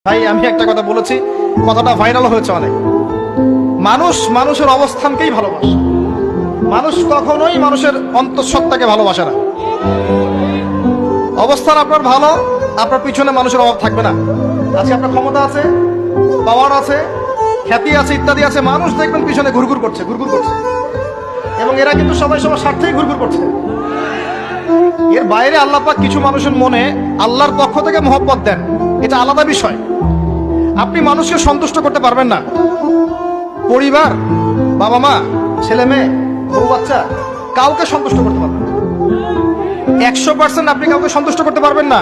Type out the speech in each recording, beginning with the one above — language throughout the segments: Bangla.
ভাই আমি একটা কথা বলেছি, কথাটা ভাইরাল হয়েছে অনেক। মানুষ মানুষের অবস্থানকেই ভালোবাসে, মানুষ কখনোই মানুষের অন্তঃসত্ত্বাকে ভালোবাসে না। অবস্থান আপনার ভালো, আপনার পিছনে মানুষের অভাব থাকবে না। আজকে আপনার ক্ষমতা আছে, পাওয়ার আছে, খ্যাতি আছে, ইত্যাদি আছে, মানুষ দেখবেন পিছনে ঘুরঘুর করছে, ঘুরঘুর করছে, এবং এরা কিন্তু সবাই সবার স্বার্থেই ঘুরঘুর করছে। এর বাইরে আল্লাহ পাক কিছু মানুষের মনে আল্লাহর পক্ষ থেকে মহব্বত দেন, এটা আলাদা বিষয়। আপনি মানুষকে সন্তুষ্ট করতে পারবেন না। পরিবার, বাবা মা, ছেলে মেয়ে, বউ বাচ্চা, কাউকে সন্তুষ্ট করতে পারবেন না। 100% আপনি কাউকে সন্তুষ্ট করতে পারবেন না।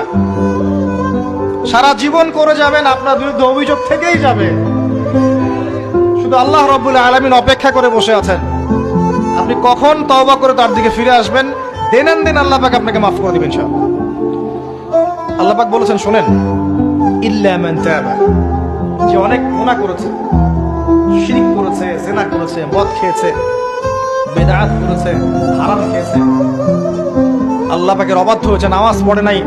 সারা জীবন করে যাবেন, আপনার বিরুদ্ধে অভিযোগ থেকেই যাবে। শুধু আল্লাহ রাব্বুল আলামিন অপেক্ষা করে বসে আছেন, আপনি কখন তওবা করে তার দিকে ফিরে আসবেন। দেন দিন আল্লাহ পাক আপনাকে মাফ করে দিবেন ইনশাআল্লাহ। আল্লাহ পাক বলেছেন শোনেন, ইল্লা মান তাবা, যে অনেক গুনাহ করেছে, শিরক করেছে, জিনা করেছে, মদ খেয়েছে, বিদআত করেছে, হারাম খেয়েছে, আল্লাহ পাকের অবাধ্য হয়েছে, নামাজ পড়ে নাই,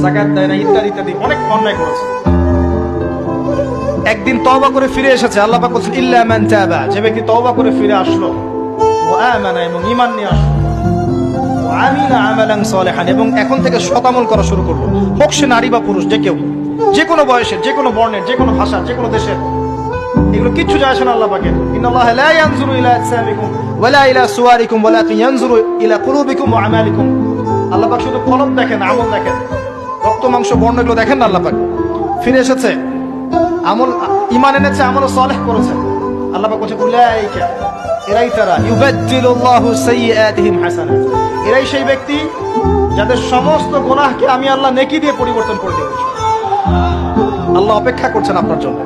যাকাত দেয় নাই, ইত্যাদি ইত্যাদি অনেক অন্যায় করেছে। একদিন তওবা করে ফিরে এসেছে, আল্লাহ পাক বলেছেন ইল্লা মান তাবা, যে ব্যক্তি তওবা করে ফিরে আসলো, ওয়া আমানা, এবং ঈমান নিয়ে আসলো, ওয়া আমিলা আমালান সালিহান, এবং এখন থেকে সৎ আমল করা শুরু করলো, হোক সে নারী বা পুরুষ, যে কেউ, যে কোনো বয়সের, যে কোনো বর্ণের, যে কোনো ভাষার, যে কোনো দেশের, এগুলো কিচ্ছু যায় আসে না আল্লাহ পাকের। ইন্নাল্লাহা লা ইয়ানজুরু ইলা আজসামিকুম ওয়ালা ইলা সুওয়ারিকুম ওয়ালাকিন ইয়ানজুরু ইলা কুলুবিকুম ওয়া আমালিকুম। আল্লাহ পাক শুধু কলব দেখেন, আমল দেখেন, রক্ত মাংস বর্ণ এগুলো দেখেন না। আল্লাহ পাক ফিরে এসেছে, আমল, ঈমান এনেছে, আমল সালেহ করেছে। আল্লাহ পাক বলেছে উলাইকা, এরাই তারা, ইউবাদদিলুল্লাহু সাইয়্যাতিহিম হাসানাত, এরাই সেই ব্যক্তি যাদের সমস্ত গুনাহকে আমি আল্লাহ নেকি দিয়ে পরিবর্তন করে দেব। আল্লাহ অপেক্ষা করছেন আপনার জন্য।